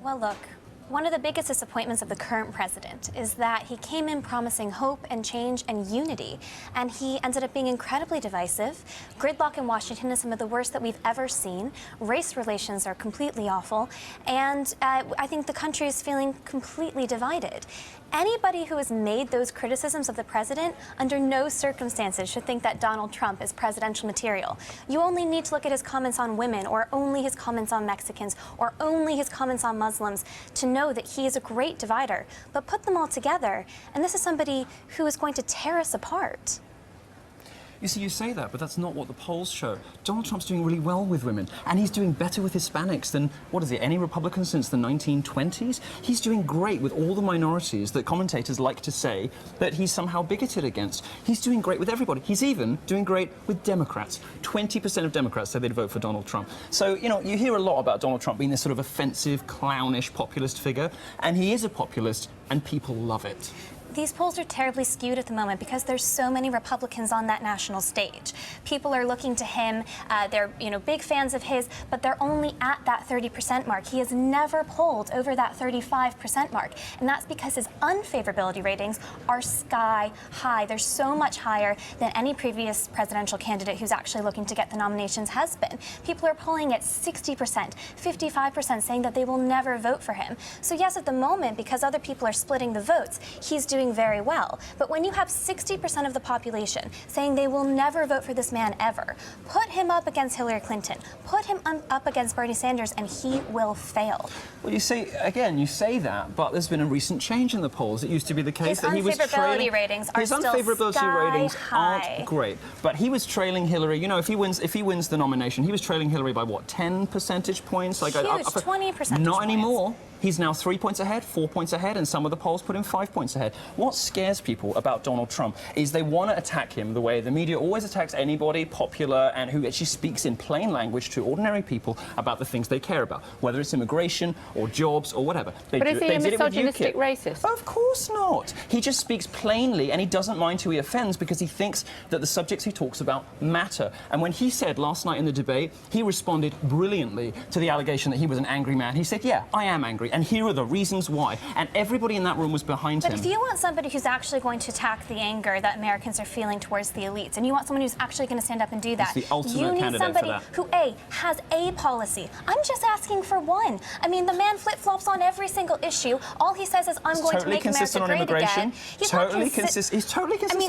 Well, look, one of the biggest disappointments of the current president is that he came in promising hope and change and unity, and he ended up being incredibly divisive. Gridlock in Washington is some of the worst that we've ever seen. Race relations are completely awful, and I think the country is feeling completely divided. Anybody who has made those criticisms of the president under no circumstances should think that Donald Trump is presidential material. You only need to look at his comments on women, or only his comments on Mexicans, or only his comments on Muslims to know that he is a great divider. But put them all together, and this is somebody who is going to tear us apart. You see, you say that, but that's not what the polls show. Donald Trump's doing really well with women, and he's doing better with Hispanics than, what is it, any Republican since the 1920s? He's doing great with all the minorities that commentators like to say that he's somehow bigoted against. He's doing great with everybody. He's even doing great with Democrats. 20% of Democrats said they'd vote for Donald Trump. So, you know, you hear a lot about Donald Trump being this sort of offensive, clownish populist figure, and he is a populist, and people love it. These polls are terribly skewed at the moment because there's so many Republicans on that national stage. People are looking to him. They're, big fans of his, but they're only at that 30% mark. He has never polled over that 35% mark, and that's because his unfavorability ratings are sky high. They're so much higher than any previous presidential candidate who's actually looking to get the nominations has been. People are polling at 60%, 55%, saying that they will never vote for him. So yes, at the moment, because other people are splitting the votes, he's doing very well. But when you have 60% of the population saying they will never vote for this man ever, put him up against Hillary Clinton, put him up against Bernie Sanders, and he will fail. Well, you see, again, you say that, but there's been a recent change in the polls. It used to be the case that he was trailing. His unfavorability ratings are still unfavorability ratings high. Aren't great, but he was trailing Hillary. You know, if he wins the nomination, he was trailing Hillary by what, 10 percentage points? Huge, 20 percentage Not points. Anymore. He's now 3 points ahead, 4 points ahead, and some of the polls put him 5 points ahead. What scares people about Donald Trump is they want to attack him the way the media always attacks anybody popular and who actually speaks in plain language to ordinary people about the things they care about, whether it's immigration or jobs or whatever. But is he a misogynistic racist? Of course not. He just speaks plainly, and he doesn't mind who he offends because he thinks that the subjects he talks about matter. And when he said last night in the debate, he responded brilliantly to the allegation that he was an angry man. He said, yeah, I am angry, and here are the reasons why. And everybody in that room was behind him. But if you want somebody who's actually going to attack the anger that Americans are feeling towards the elites, and you want someone who's actually going to stand up and do that, the ultimate you need candidate somebody for that. who, A, has a policy. I'm just asking for one. I mean, the man flip-flops on every single issue. All he says is, I'm going to make America great again. He's totally consistent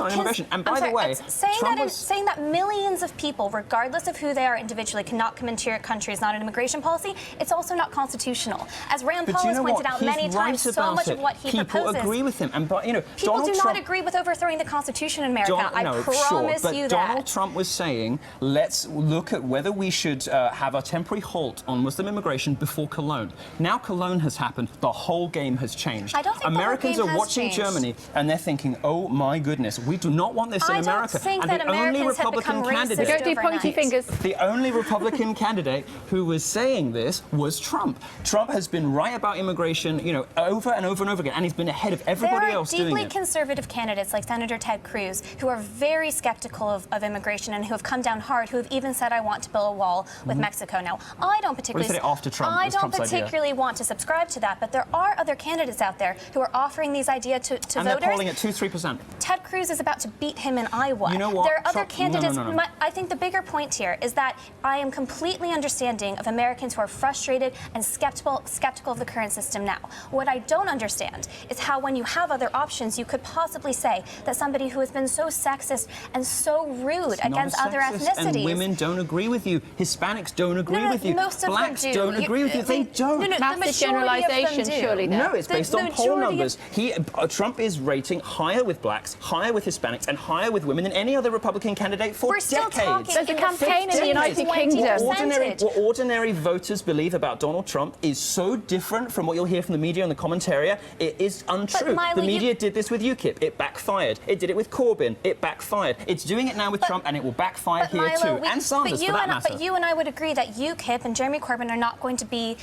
on immigration. And by the way, saying that millions of people, regardless of who they are individually, cannot come into your country is not an immigration policy, it's also not constitutional. As Rand Paul has pointed out many times, so much of what he proposes... People agree with him. And, people do not agree with overthrowing the Constitution in America. I promise you that. Donald Trump was saying, let's look at whether we should have a temporary halt on Muslim immigration before Cologne. Now Cologne has happened, the whole game has changed. I don't think Americans the whole game are watching has Germany, and they're thinking, oh my goodness, we do not want this in America. I don't think and that the only Americans Republican have become candidate, racist Don't do pointy fingers. The only Republican candidate who was saying this was Trump. Trump has been right about immigration, over and over and over again, and he's been ahead of everybody else doing it. There are deeply conservative candidates like Senator Ted Cruz who are very skeptical of immigration and who have come down hard, who have even said, I want to build a wall with Mexico. Now, I don't particularly... Well, he said it after Trump. I don't particularly want to subscribe to that, but there are other candidates out there who are offering these ideas to voters. And they're polling at 2-3%. Ted Cruz is about to beat him in Iowa. You know what? There are other candidates. No. I think the bigger point here is that I am completely understanding of Americans who are frustrated and skeptical of the current system now. What I don't understand is how, when you have other options, you could possibly say that somebody who has been so sexist and so rude against other ethnicities... And women don't agree with you. Hispanics don't agree with you. Most of Blacks them don't agree with you. They don't. Massive generalisation, surely. No, it's based on poll numbers. Trump is rating higher with blacks, higher with Hispanics, and higher with women than any other Republican candidate for decades. There's a campaign in the United Kingdom. What ordinary voters believe about Donald Trump is so different from what you'll hear from the media and the commentariat. It is untrue. Milo, the media did this with UKIP. It backfired. It did it with Corbyn. It backfired. It's doing it now with Trump, and it will backfire here Milo, too. And Sanders, for that matter. But you and I would agree that UKIP and Jeremy Corbyn are not going to be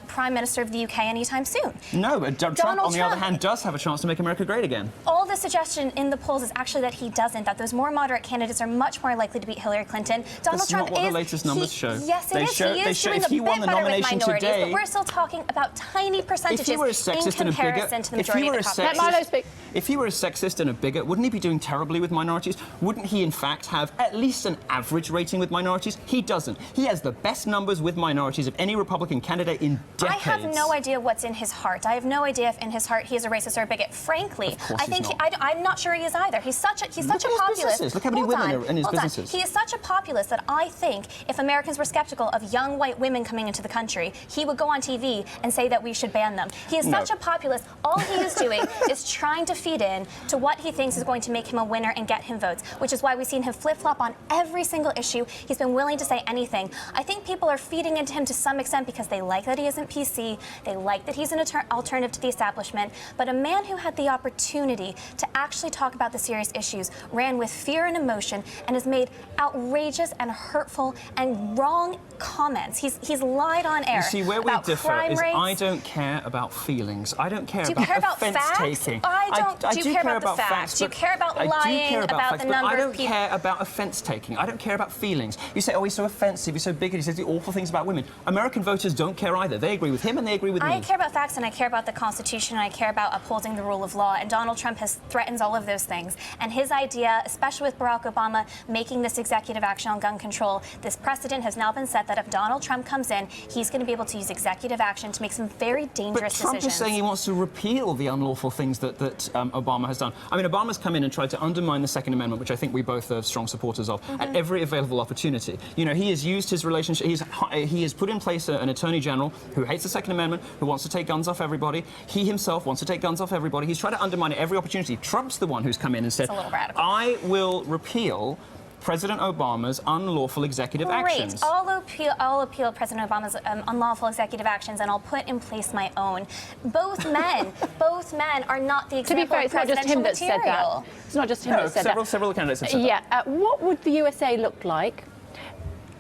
Prime Minister of the UK anytime soon. No, but Trump, on the other hand, does have a chance to make America great again. All the suggestion in the polls is actually that he doesn't, that those more moderate candidates are much more likely to beat Hillary Clinton. Donald That's Trump not what is... the latest numbers show. Yes, it They is. show- He they is show doing if a he bit won the better with nomination minorities, today- but we're still talking about tiny percentages in comparison to the majority of the population. Let Milo speak. If he were a sexist and a bigot, wouldn't he be doing terribly with minorities? Wouldn't he, in fact, have at least an average rating with minorities? He doesn't. He has the best numbers with minorities of any Republican candidate in decades. I have no idea what's in his heart. I have no idea if in his heart he is a racist or a bigot. Frankly, I think I'm not sure he is either. He's such a populist. Look how many women are in his businesses. He is such a populist that I think if Americans were skeptical of young white women coming into the country, he would go on TV and say that we should ban them. He is such a populist. All he is doing is trying to feed in to what he thinks is going to make him a winner and get him votes, which is why we've seen him flip-flop on every single issue. He's been willing to say anything. I think people are feeding into him to some extent because they like that he isn't PC, they like that he's an alternative to the establishment, but a man who had the opportunity to actually talk about the serious issues ran with fear and emotion and has made outrageous and hurtful and wrong comments. He's lied on air. You see, where we about differ crime is rates. I don't care about feelings. I don't care Do you about care about offense facts? taking. I don't. Do you care about the facts, facts? Do you but care about I do lying care about facts, the but number I of don't people? care about offense taking. I don't care about feelings. You say, oh, he's so offensive, he's so bigoted, he says the awful things about women. American voters don't care either. They agree with him and they agree with me. I care about facts and I care about the Constitution and I care about upholding the rule of law. And Donald Trump threatens all of those things. And his idea, especially with Barack Obama making this executive action on gun control, this precedent has now been set that if Donald Trump comes in, he's going to be able to use executive action to make some very dangerous But Trump decisions. is saying he wants to repeal the unlawful things that Obama has done. I mean, Obama's come in and tried to undermine the Second Amendment, which I think we both are strong supporters of, at every available opportunity. You know, he has used his relationship, he has put in place an attorney general who hates the Second Amendment, who wants to take guns off everybody. He himself wants to take guns off everybody. He's tried to undermine it every opportunity. Trump's the one who's come in and said, It's a little radical. I will repeal President Obama's unlunlawful executive actions. Great. I'll appeal President Obama's unlawful executive actions, and I'll put in place my own. Both men are not the To be example fair, of it's not just him presidential that said that. material. It's not just him No, that said that. several candidates have said that. Yeah. What would the USA look like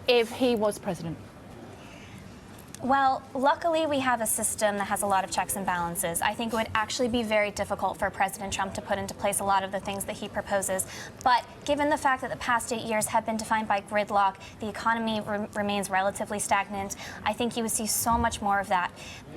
if he was president? Well, luckily we have a system that has a lot of checks and balances. I think it would actually be very difficult for President Trump to put into place a lot of the things that he proposes. But given the fact that the past 8 years have been defined by gridlock, the economy remains relatively stagnant, I think you would see so much more of that.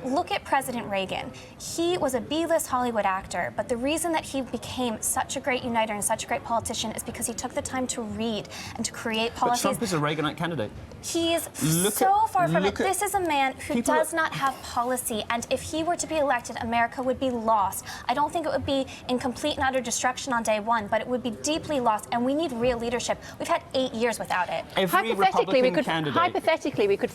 Look at President Reagan. He was a B-list Hollywood actor, but the reason that he became such a great uniter and such a great politician is because he took the time to read and to create policies. But Trump is a Reaganite candidate. He is so far from it. This is a man who people does not have policy, and if he were to be elected, America would be lost. I don't think it would be in complete and utter destruction on day one, but it would be deeply lost, and we need real leadership. We've had 8 years without it. Every Republican candidate. Hypothetically, we could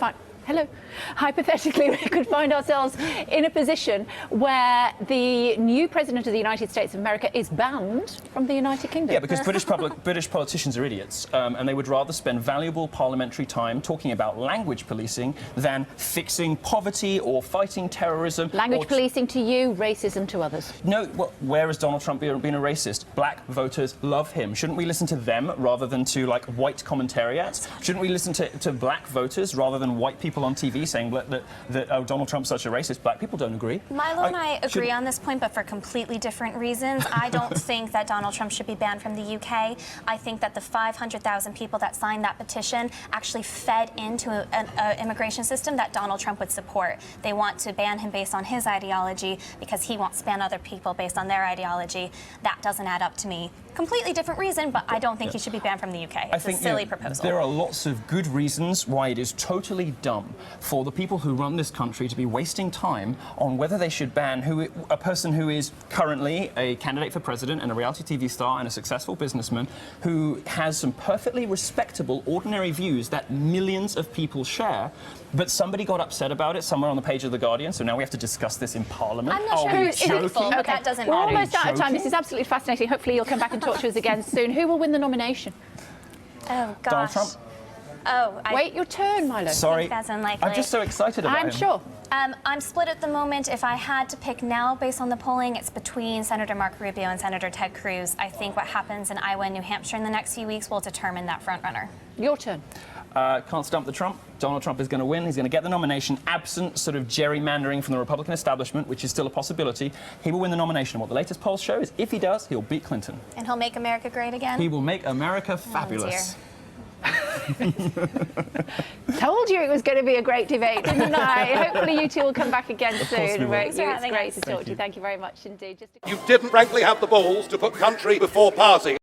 find ourselves in a position where the new president of the United States of America is banned from the United Kingdom. Yeah, because British politicians are idiots, and they would rather spend valuable parliamentary time talking about language policing than fixing poverty or fighting terrorism. Language policing to you, racism to others. No, well, where has Donald Trump been a racist? Black voters love him. Shouldn't we listen to them rather than to, like, white commentariats? Shouldn't we listen to black voters rather than white people on TV saying that oh, Donald Trump's such a racist? Black people don't agree. Milo and I agree on this point, but for completely different reasons. I don't think that Donald Trump should be banned from the UK. I think that the 500,000 people that signed that petition actually fed into an immigration system that Donald Trump would support. They want to ban him based on his ideology because he wants to ban other people based on their ideology. That doesn't add up to me. Completely different reason, but I don't think he should be banned from the UK. It's a silly proposal. There are lots of good reasons why it is totally dumb for the people who run this country to be wasting time on whether they should ban a person who is currently a candidate for president and a reality TV star and a successful businessman who has some perfectly respectable, ordinary views that millions of people share. But somebody got upset about it somewhere on the page of The Guardian, so now we have to discuss this in Parliament. I'm not sure who's hateful, but that doesn't We're matter. almost out of time. This is absolutely fascinating. Hopefully you'll come back and talk to us again soon. Who will win the nomination? Oh, gosh. Donald Trump. Oh, Wait your turn, Milo. Sorry. that's unlikely. I'm just so excited about him. I'm sure. I'm split at the moment. If I had to pick now based on the polling, it's between Senator Marco Rubio and Senator Ted Cruz. I think what happens in Iowa and New Hampshire in the next few weeks will determine that front runner. Your turn. can't stump the Trump. Donald Trump is going to win. He's going to get the nomination, absent sort of gerrymandering from the Republican establishment, which is still a possibility. He will win the nomination. What the latest polls show is if he does, he'll beat Clinton. And he'll make America great again? He will make America fabulous. Told you it was going to be a great debate, didn't I? Hopefully you two will come back again Of course we soon. will. It's Thanks for having great us. to talk to you. Thank you very much indeed. You didn't frankly have the balls to put country before party.